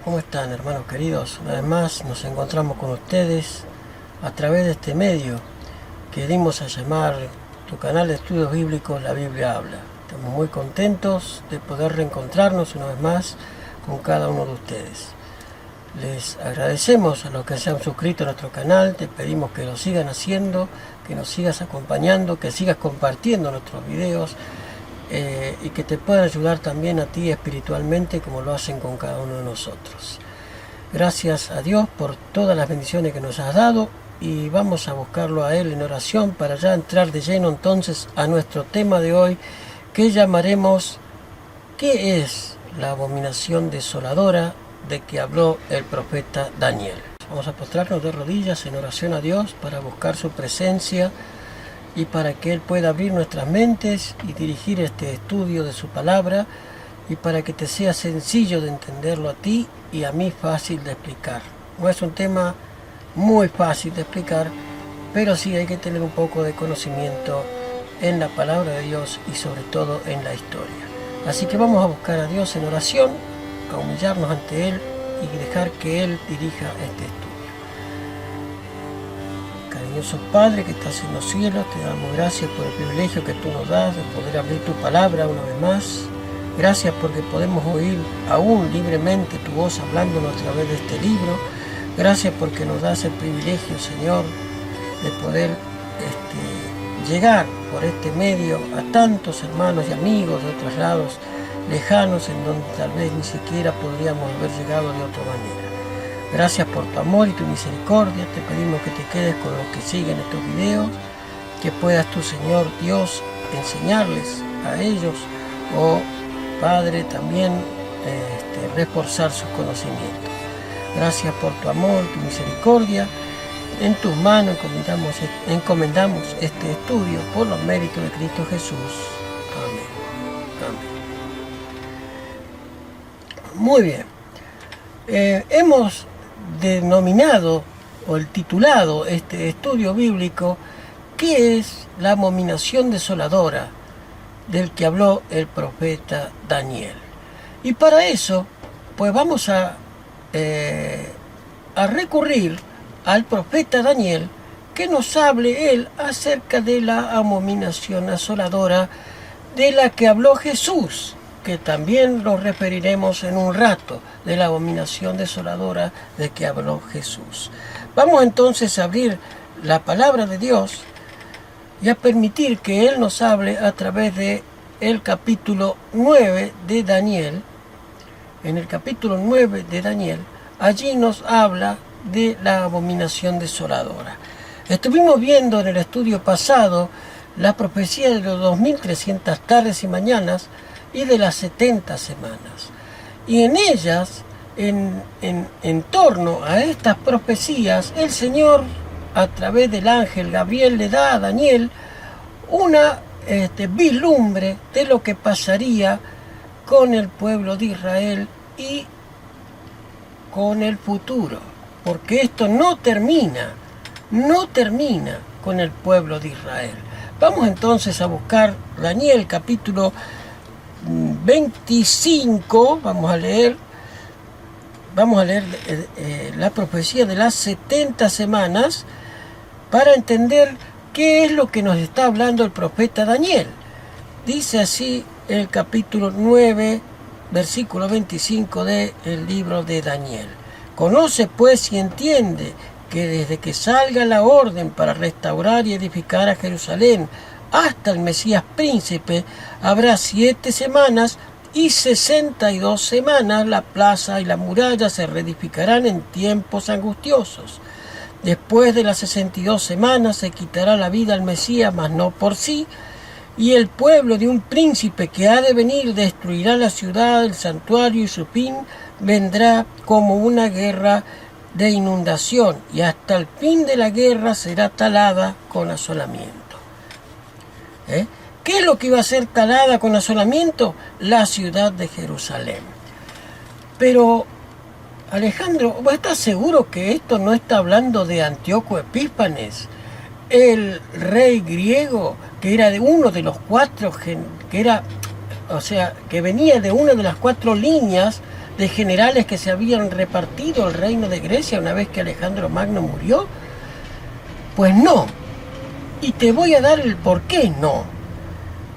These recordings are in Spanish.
¿Cómo están, hermanos queridos? Una vez más nos encontramos con ustedes a través de este medio que dimos a llamar tu canal de estudios bíblicos La Biblia Habla. Estamos muy contentos de poder reencontrarnos una vez más con cada uno de ustedes. Les agradecemos a los que se han suscrito a nuestro canal, te pedimos que lo sigan haciendo, que nos sigas acompañando, que sigas compartiendo nuestros videos y que te puedan ayudar también a ti espiritualmente como lo hacen con cada uno de nosotros. Gracias a Dios por todas las bendiciones que nos has dado y vamos a buscarlo a Él en oración para ya entrar de lleno entonces a nuestro tema de hoy, que llamaremos ¿qué es la abominación desoladora de que habló el profeta Daniel? Vamos a postrarnos de rodillas en oración a Dios para buscar su presencia y para que Él pueda abrir nuestras mentes y dirigir este estudio de su palabra, y para que te sea sencillo de entenderlo a ti y a mí fácil de explicar. No es un tema muy fácil de explicar, pero sí hay que tener un poco de conocimiento en la palabra de Dios y sobre todo en la historia. Así que vamos a buscar a Dios en oración, a humillarnos ante Él y dejar que Él dirija este estudio. Cariñoso Padre que estás en los cielos, te damos gracias por el privilegio que tú nos das de poder abrir tu palabra una vez más. Gracias porque podemos oír aún libremente tu voz hablándonos a través de este libro. Gracias porque nos das el privilegio, Señor, de poder llegar por este medio a tantos hermanos y amigos de otros lados lejanos en donde tal vez ni siquiera podríamos haber llegado de otra manera. Gracias por tu amor y tu misericordia. Te pedimos que te quedes con los que siguen estos videos, que puedas tú, Señor Dios, enseñarles a ellos, Padre, también reforzar sus conocimientos. Gracias por tu amor, tu misericordia. En tus manos encomendamos este estudio por los méritos de Cristo Jesús. Amén. Amén. Muy bien. Hemos denominado o titulado este estudio bíblico ¿qué es la abominación desoladora del que habló el profeta Daniel? Y para eso, pues vamos a recurrir al profeta Daniel, que nos hable él acerca de la abominación asoladora de la que habló Jesús, que también lo referiremos en un rato, de la abominación desoladora de que habló Jesús. Vamos entonces a abrir la palabra de Dios y a permitir que Él nos hable a través de el capítulo 9 de Daniel. En el capítulo 9 de Daniel, allí nos habla de la abominación desoladora. Estuvimos viendo en el estudio pasado la profecía de los 2300 tardes y mañanas y de las 70 semanas. Y en ellas, en torno a estas profecías, el Señor, a través del ángel Gabriel, le da a Daniel una vislumbre de lo que pasaría con el pueblo de Israel y con el futuro, porque esto no termina con el pueblo de Israel. Vamos entonces a buscar Daniel capítulo 25, vamos a leer la profecía de las 70 semanas para entender qué es lo que nos está hablando el profeta Daniel. Dice así el capítulo 9, versículo 25 del libro de Daniel. Conoce pues y entiende que desde que salga la orden para restaurar y edificar a Jerusalén hasta el Mesías príncipe, habrá 7 semanas y 62 semanas. La plaza y la muralla se reedificarán en tiempos angustiosos. Después de las 62 semanas se quitará la vida al Mesías, mas no por sí, y el pueblo de un príncipe que ha de venir destruirá la ciudad, el santuario, y su fin vendrá como una guerra de inundación, y hasta el fin de la guerra será talada con asolamiento. ¿Qué es lo que iba a ser talada con asolamiento? La ciudad de Jerusalén. Pero, Alejandro, ¿vos estás seguro que esto no está hablando de Antíoco Epífanes, el rey griego, que era de uno de los 4, que venía de una de las 4 líneas de generales que se habían repartido el reino de Grecia una vez que Alejandro Magno murió? Pues no. Y te voy a dar el por qué no.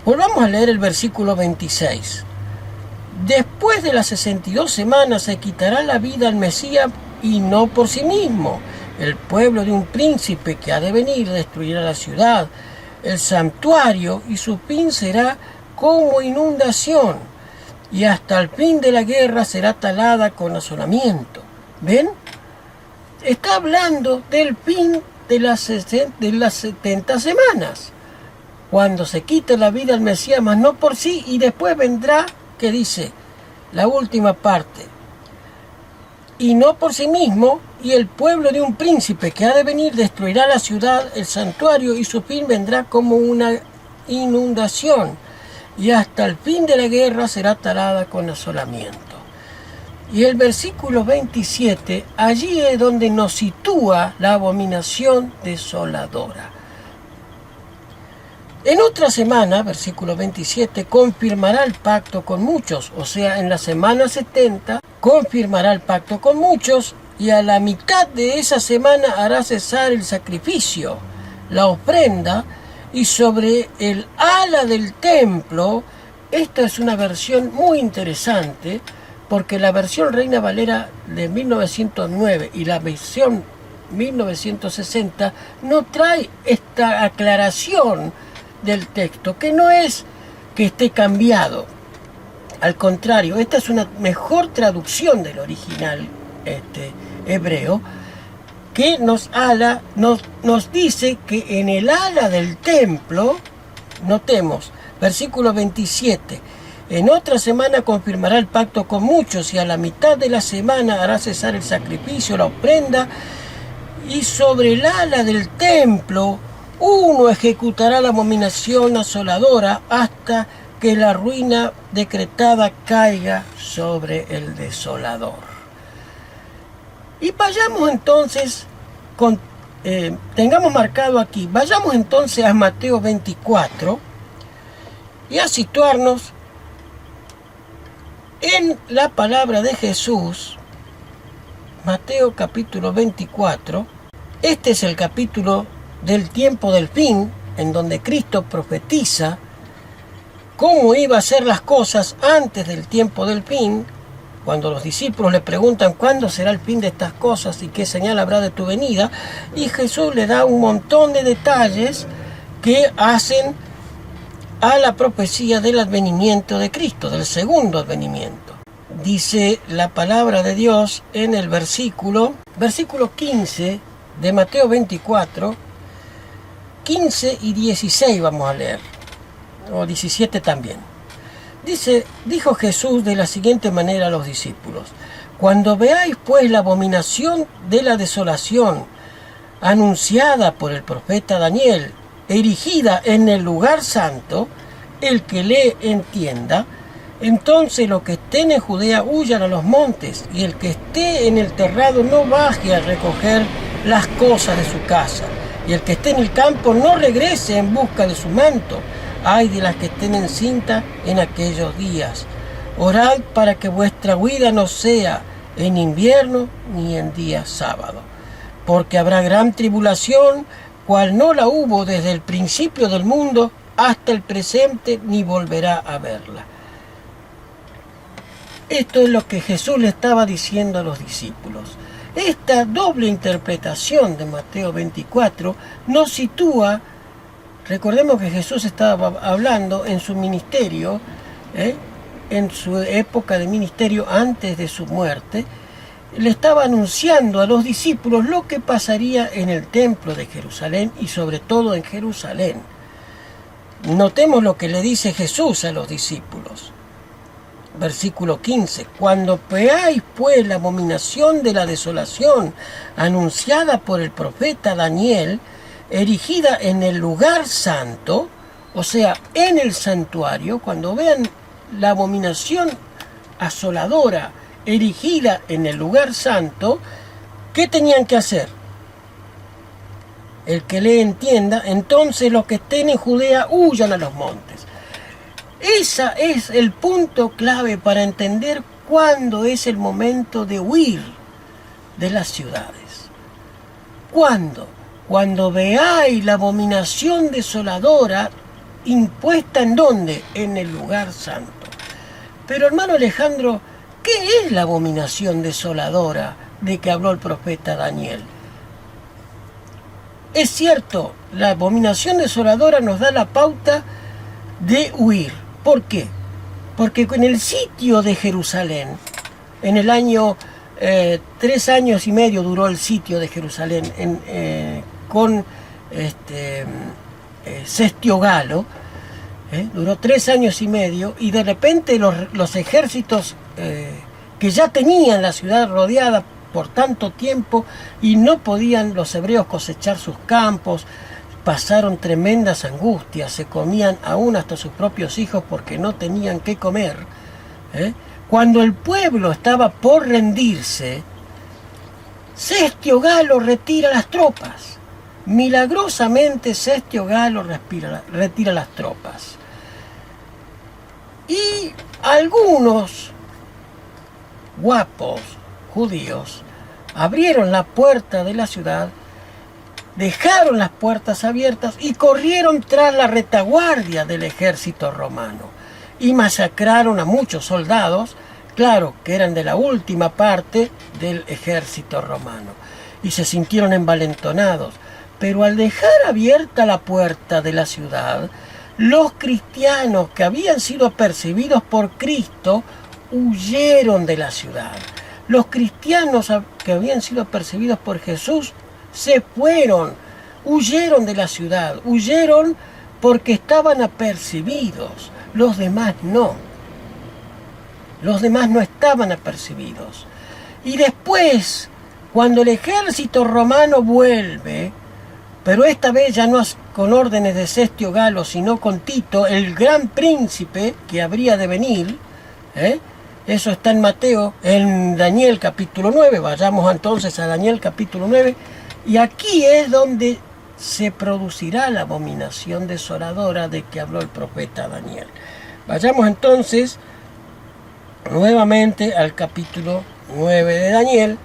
Volvamos a leer el versículo 26. Después de las 62 semanas se quitará la vida al Mesías y no por sí mismo. El pueblo de un príncipe que ha de venir destruirá la ciudad, el santuario, y su fin será como inundación, y hasta el fin de la guerra será talada con asolamiento. ¿Ven? Está hablando del fin de las 70 semanas, cuando se quite la vida al Mesías, mas no por sí, y después vendrá, que dice, la última parte, y no por sí mismo, y el pueblo de un príncipe que ha de venir destruirá la ciudad, el santuario, y su fin vendrá como una inundación, y hasta el fin de la guerra será talada con asolamiento. Y el versículo 27, allí es donde nos sitúa la abominación desoladora. En otra semana, versículo 27, confirmará el pacto con muchos, o sea, en la semana 70, confirmará el pacto con muchos, y a la mitad de esa semana hará cesar el sacrificio, la ofrenda, y sobre el ala del templo, esta es una versión muy interesante, porque la versión Reina Valera de 1909 y la versión 1960 no trae esta aclaración del texto, que no es que esté cambiado. Al contrario, esta es una mejor traducción del original hebreo, que nos dice que en el ala del templo, notemos, versículo 27, en otra semana confirmará el pacto con muchos, y a la mitad de la semana hará cesar el sacrificio, la ofrenda, y sobre el ala del templo uno ejecutará la abominación asoladora hasta que la ruina decretada caiga sobre el desolador. Y vayamos entonces, tengamos marcado aquí, vayamos entonces a Mateo 24 y a situarnos en la palabra de Jesús. Mateo capítulo 24, este es el capítulo del tiempo del fin, en donde Cristo profetiza cómo iba a ser las cosas antes del tiempo del fin, cuando los discípulos le preguntan cuándo será el fin de estas cosas y qué señal habrá de tu venida, y Jesús le da un montón de detalles que hacen a la profecía del advenimiento de Cristo, del segundo advenimiento. Dice la palabra de Dios en el versículo 15 de Mateo 24, 15 y 16 vamos a leer, o 17 también. Dice, dijo Jesús de la siguiente manera a los discípulos: cuando veáis pues la abominación de la desolación anunciada por el profeta Daniel, erigida en el lugar santo, el que le entienda, entonces los que estén en Judea huyan a los montes, y el que esté en el terrado no baje a recoger las cosas de su casa, y el que esté en el campo no regrese en busca de su manto. Ay de las que estén encinta en aquellos días. Orad para que vuestra huida no sea en invierno ni en día sábado, porque habrá gran tribulación, cual no la hubo desde el principio del mundo hasta el presente, ni volverá a verla. Esto es lo que Jesús le estaba diciendo a los discípulos. Esta doble interpretación de Mateo 24 nos sitúa. Recordemos que Jesús estaba hablando en su ministerio, en su época de ministerio antes de su muerte, le estaba anunciando a los discípulos lo que pasaría en el templo de Jerusalén y sobre todo en Jerusalén. Notemos lo que le dice Jesús a los discípulos. Versículo 15, cuando veáis pues la abominación de la desolación anunciada por el profeta Daniel, erigida en el lugar santo, o sea, en el santuario, cuando vean la abominación asoladora erigida en el lugar santo, ¿qué tenían que hacer? El que le entienda, entonces los que estén en Judea huyan a los montes. Ese es el punto clave para entender cuándo es el momento de huir de las ciudades. ¿Cuándo? Cuando veáis la abominación desoladora impuesta ¿en dónde? En el lugar santo. Pero hermano Alejandro, ¿qué es la abominación desoladora de que habló el profeta Daniel? Es cierto, la abominación desoladora nos da la pauta de huir. ¿Por qué? Porque en el sitio de Jerusalén, en el año 3 años y medio duró el sitio de Jerusalén con Cestio Galo, duró 3 años y medio, y de repente los ejércitos que ya tenían la ciudad rodeada por tanto tiempo y no podían los hebreos cosechar sus campos, pasaron tremendas angustias, se comían aún hasta sus propios hijos porque no tenían qué comer. Cuando el pueblo estaba por rendirse, Cestio Galo retira las tropas. Milagrosamente Cestio Galo retira las tropas. Y algunos guapos judíos abrieron la puerta de la ciudad, dejaron las puertas abiertas y corrieron tras la retaguardia del ejército romano y masacraron a muchos soldados, claro, que eran de la última parte del ejército romano, y se sintieron envalentonados. Pero al dejar abierta la puerta de la ciudad, los cristianos que habían sido perseguidos por Cristo huyeron de la ciudad. Los cristianos que habían sido perseguidos por Jesús se fueron, huyeron de la ciudad, huyeron porque estaban apercibidos. Los demás no. Los demás no estaban apercibidos. Y después, cuando el ejército romano vuelve, pero esta vez ya no con órdenes de Cestio Galo, sino con Tito, el gran príncipe que habría de venir, eso está en Mateo, en Daniel capítulo 9, vayamos entonces a Daniel capítulo 9, y aquí es donde se producirá la abominación desoladora de que habló el profeta Daniel. Vayamos entonces nuevamente al capítulo 9 de Daniel.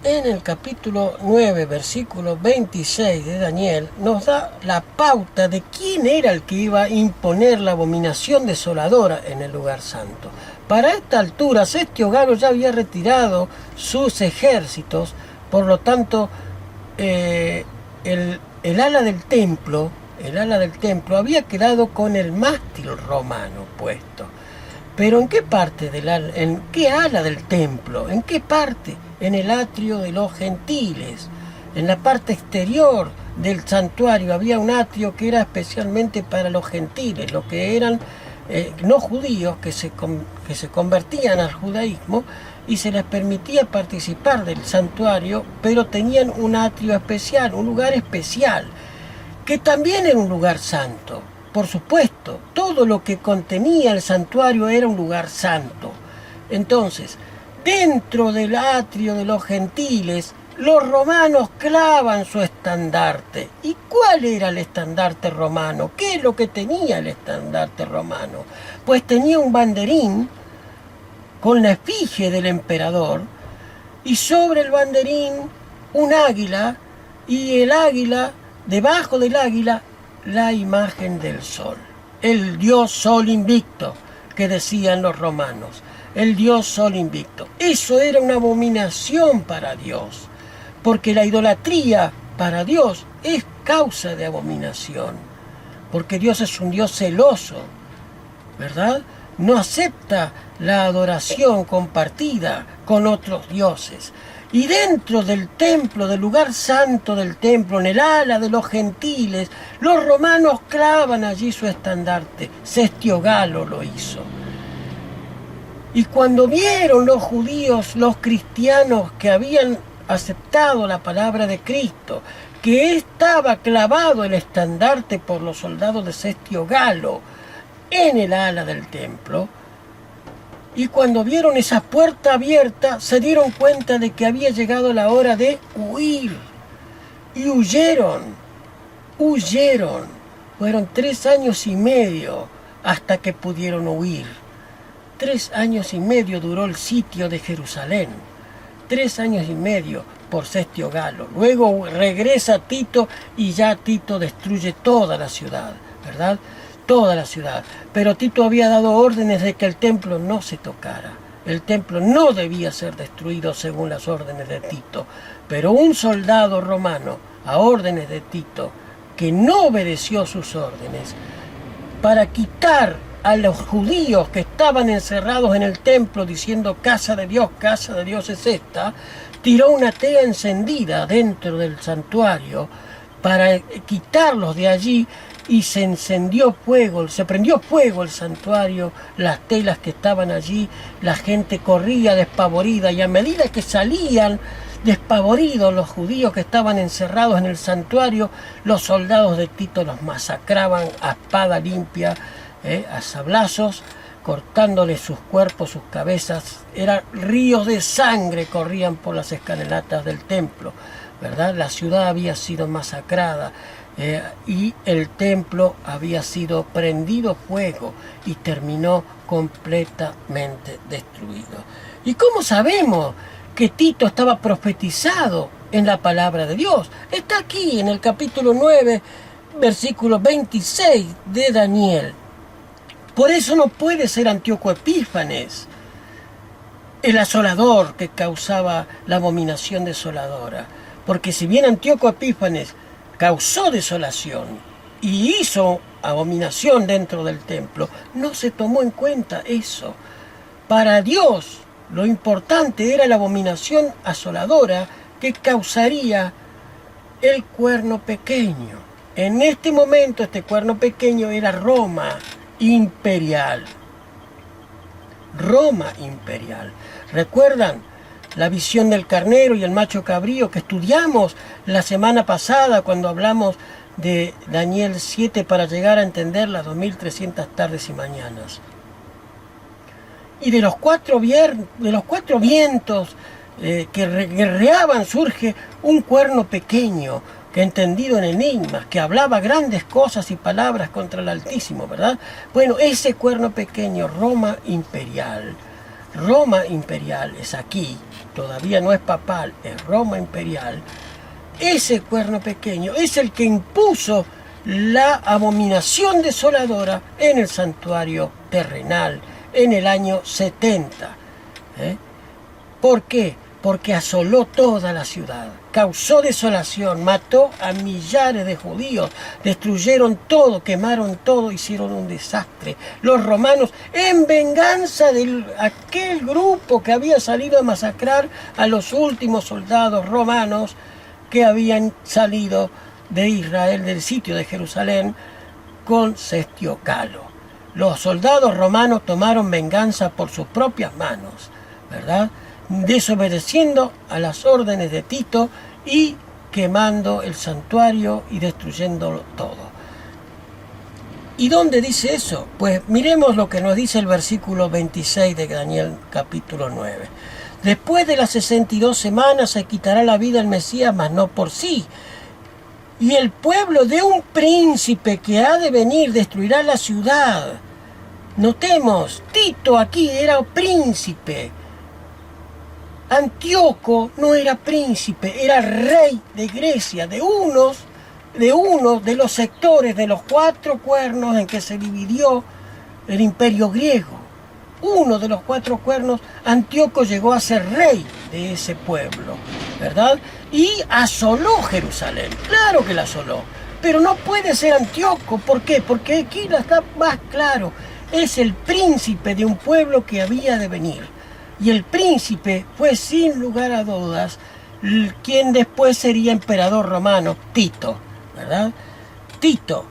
En el capítulo 9, versículo 26 de Daniel, nos da la pauta de quién era el que iba a imponer la abominación desoladora en el lugar santo. Para esta altura, Cestio Galo ya había retirado sus ejércitos, por lo tanto, el ala del templo había quedado con el mástil romano puesto. Pero ¿en qué parte en qué ala del templo? ¿En qué parte? En el atrio de los gentiles. En la parte exterior del santuario había un atrio que era especialmente para los gentiles, los que eran no judíos, que se convertían al judaísmo y se les permitía participar del santuario, pero tenían un atrio especial, un lugar especial, que también era un lugar santo. Por supuesto, todo lo que contenía el santuario era un lugar santo. Entonces, dentro del atrio de los gentiles, los romanos clavan su estandarte. ¿Y cuál era el estandarte romano? ¿Qué es lo que tenía el estandarte romano? Pues tenía un banderín con la efigie del emperador y sobre el banderín un águila, y el águila, debajo del águila, la imagen del sol, el dios sol invicto, que decían los romanos, el dios sol invicto. Eso era una abominación para Dios, porque la idolatría para Dios es causa de abominación, porque Dios es un Dios celoso, ¿verdad? No acepta la adoración compartida con otros dioses. Y dentro del templo, del lugar santo del templo, en el ala de los gentiles, los romanos clavan allí su estandarte. Cestio Galo lo hizo. Y cuando vieron los judíos, los cristianos que habían aceptado la palabra de Cristo, que estaba clavado el estandarte por los soldados de Cestio Galo en el ala del templo, y cuando vieron esa puerta abierta, se dieron cuenta de que había llegado la hora de huir. Y huyeron. Fueron 3 años y medio hasta que pudieron huir. 3 años y medio duró el sitio de Jerusalén. 3 años y medio por Cestio Galo. Luego regresa Tito y ya Tito destruye toda la ciudad, ¿verdad? Toda la ciudad. Pero Tito había dado órdenes de que el templo no se tocara. El templo no debía ser destruido según las órdenes de Tito. Pero un soldado romano, a órdenes de Tito, que no obedeció sus órdenes, para quitar a los judíos que estaban encerrados en el templo diciendo casa de Dios es esta, tiró una tea encendida dentro del santuario para quitarlos de allí y se encendió fuego, se prendió fuego el santuario, las telas que estaban allí, la gente corría despavorida y a medida que salían despavoridos los judíos que estaban encerrados en el santuario, los soldados de Tito los masacraban a espada limpia, a sablazos, cortándoles sus cuerpos, sus cabezas. Eran ríos de sangre corrían por las escalinatas del templo, ¿verdad? La ciudad había sido masacrada y el templo había sido prendido fuego y terminó completamente destruido. ¿Y cómo sabemos que Tito estaba profetizado en la palabra de Dios? Está aquí en el capítulo 9, versículo 26 de Daniel. Por eso no puede ser Antíoco Epífanes el asolador que causaba la abominación desoladora. Porque si bien Antíoco Epífanes causó desolación y hizo abominación dentro del templo, no se tomó en cuenta eso. Para Dios lo importante era la abominación asoladora que causaría el cuerno pequeño. En este momento este cuerno pequeño era Roma imperial. Roma imperial. ¿Recuerdan la visión del carnero y el macho cabrío que estudiamos la semana pasada cuando hablamos de Daniel 7 para llegar a entender las 2300 tardes y mañanas? Y de los cuatro vientos que guerreaban surge un cuerno pequeño que entendido en enigmas, que hablaba grandes cosas y palabras contra el Altísimo, ¿verdad? Bueno, ese cuerno pequeño, Roma imperial es aquí, todavía no es papal, es Roma imperial. Ese cuerno pequeño es el que impuso la abominación desoladora en el santuario terrenal en el año 70. ¿Por qué? Porque asoló toda la ciudad, causó desolación, mató a millares de judíos, destruyeron todo, quemaron todo, hicieron un desastre. Los romanos, en venganza de aquel grupo que había salido a masacrar a los últimos soldados romanos que habían salido de Israel, del sitio de Jerusalén, con Cestio Galo. Los soldados romanos tomaron venganza por sus propias manos, ¿verdad? Desobedeciendo a las órdenes de Tito y quemando el santuario y destruyéndolo todo. ¿Y dónde dice eso? Pues miremos lo que nos dice el versículo 26 de Daniel capítulo 9. Después de las 62 semanas se quitará la vida el Mesías, mas no por sí. Y el pueblo de un príncipe que ha de venir destruirá la ciudad. Notemos, Tito aquí era príncipe. Antíoco no era príncipe, era rey de Grecia, de uno de los sectores de los 4 cuernos en que se dividió el imperio griego. Uno de los 4 cuernos, Antíoco llegó a ser rey de ese pueblo, ¿verdad? Y asoló Jerusalén, claro que la asoló, pero no puede ser Antíoco. ¿Por qué? Porque aquí está más claro, es el príncipe de un pueblo que había de venir. Y el príncipe fue sin lugar a dudas quien después sería emperador romano, Tito, ¿verdad? Tito.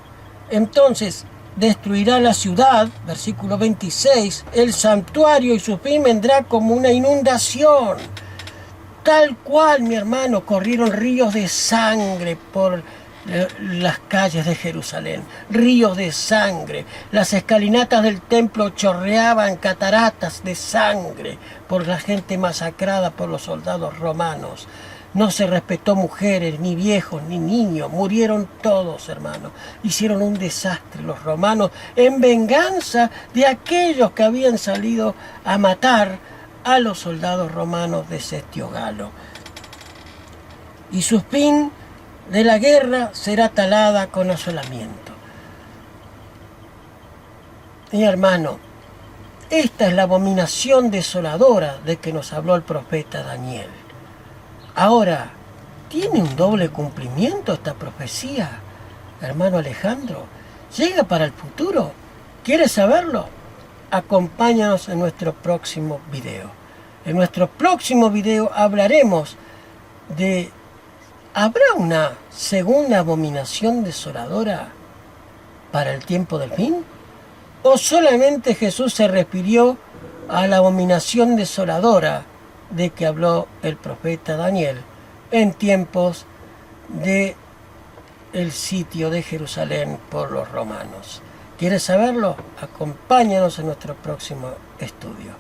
Entonces destruirá la ciudad, versículo 26, el santuario y su fin vendrá como una inundación. Tal cual, mi hermano, corrieron ríos de sangre por las calles de Jerusalén, ríos de sangre. Las escalinatas del templo chorreaban cataratas de sangre por la gente masacrada por los soldados romanos. No se respetó mujeres, ni viejos, ni niños. Murieron todos, hermanos. Hicieron un desastre los romanos en venganza de aquellos que habían salido a matar a los soldados romanos de Sestio Galo. Y su fin de la guerra será talada con asolamiento. Mi hermano, esta es la abominación desoladora de que nos habló el profeta Daniel. Ahora, ¿tiene un doble cumplimiento esta profecía, hermano Alejandro? ¿Llega para el futuro? ¿Quieres saberlo? Acompáñanos en nuestro próximo video. En nuestro próximo video hablaremos de ¿habrá una segunda abominación desoladora para el tiempo del fin? ¿O solamente Jesús se refirió a la abominación desoladora de que habló el profeta Daniel en tiempos de el sitio de Jerusalén por los romanos? ¿Quieres saberlo? Acompáñanos en nuestro próximo estudio.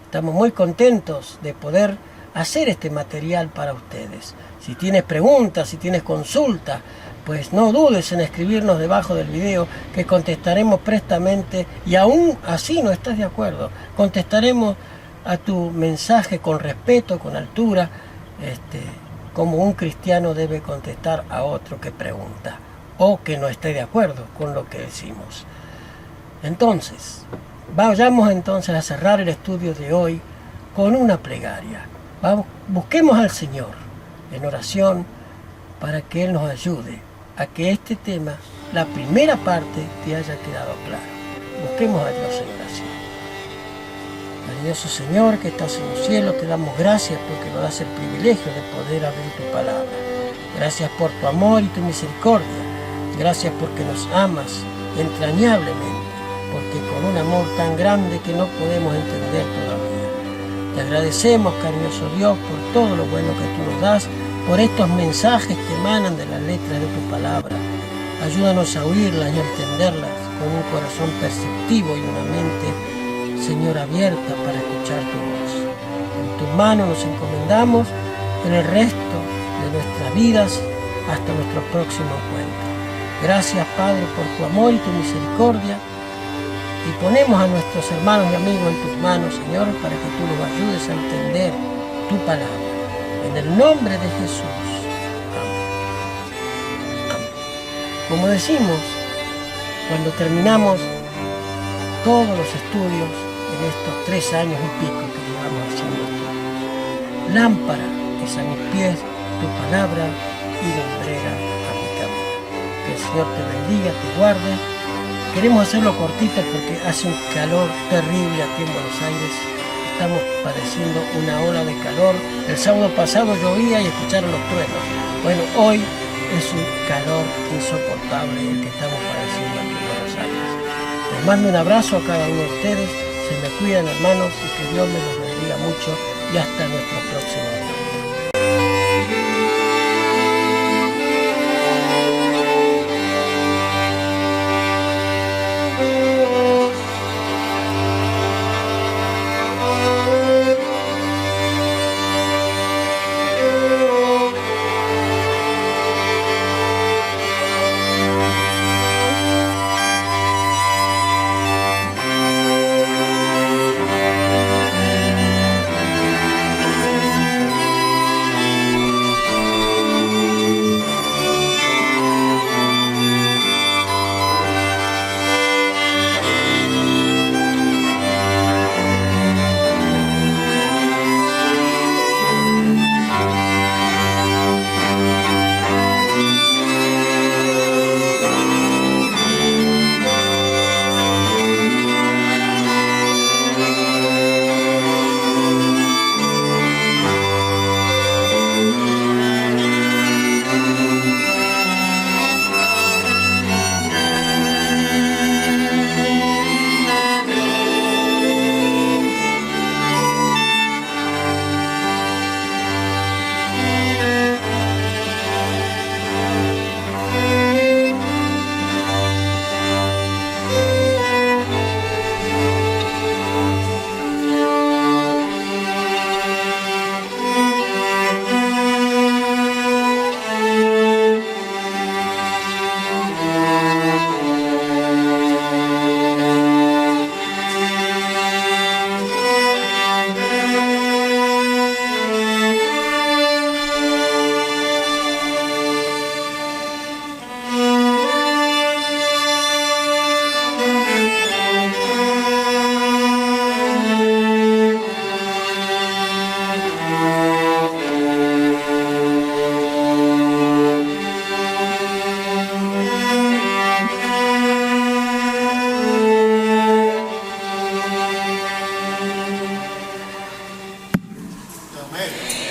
Estamos muy contentos de poder hacer este material para ustedes. Si tienes preguntas, si tienes consultas, pues no dudes en escribirnos debajo del video, que contestaremos prestamente, y aún así no estás de acuerdo, contestaremos a tu mensaje con respeto, con altura, como un cristiano debe contestar a otro que pregunta o que no esté de acuerdo con lo que decimos. Entonces, vayamos entonces a cerrar el estudio de hoy con una plegaria. Busquemos al Señor en oración para que Él nos ayude a que este tema, la primera parte, te haya quedado claro. Busquemos a Dios en oración. Cariñoso Señor, que estás en los cielos, te damos gracias porque nos das el privilegio de poder abrir tu palabra. Gracias por tu amor y tu misericordia. Gracias porque nos amas entrañablemente, porque con un amor tan grande que no podemos entender todavía. Te agradecemos, cariñoso Dios, por todo lo bueno que tú nos das, por estos mensajes que emanan de las letras de tu palabra. Ayúdanos a oírlas y a entenderlas con un corazón perceptivo y una mente, Señor, abierta para escuchar tu voz. En tus manos nos encomendamos en el resto de nuestras vidas hasta nuestro próximo encuentro. Gracias, Padre, por tu amor y tu misericordia. Y ponemos a nuestros hermanos y amigos en tus manos, Señor, para que tú los ayudes a entender tu palabra. En el nombre de Jesús. Amén. Amén. Como decimos, cuando terminamos todos los estudios en estos 3 años y pico que llevamos haciendo esto, lámpara es a mis pies tu palabra y lumbrera a mi camino. Que el Señor te bendiga, te guarde. Queremos hacerlo cortito porque hace un calor terrible aquí en Buenos Aires. Estamos padeciendo una ola de calor. El sábado pasado llovía y escucharon los truenos. Bueno, hoy es un calor insoportable el que estamos padeciendo aquí en Buenos Aires. Les mando un abrazo a cada uno de ustedes. Se me cuidan, hermanos, y que Dios me los bendiga mucho. Y hasta nuestro próximo video. Amén.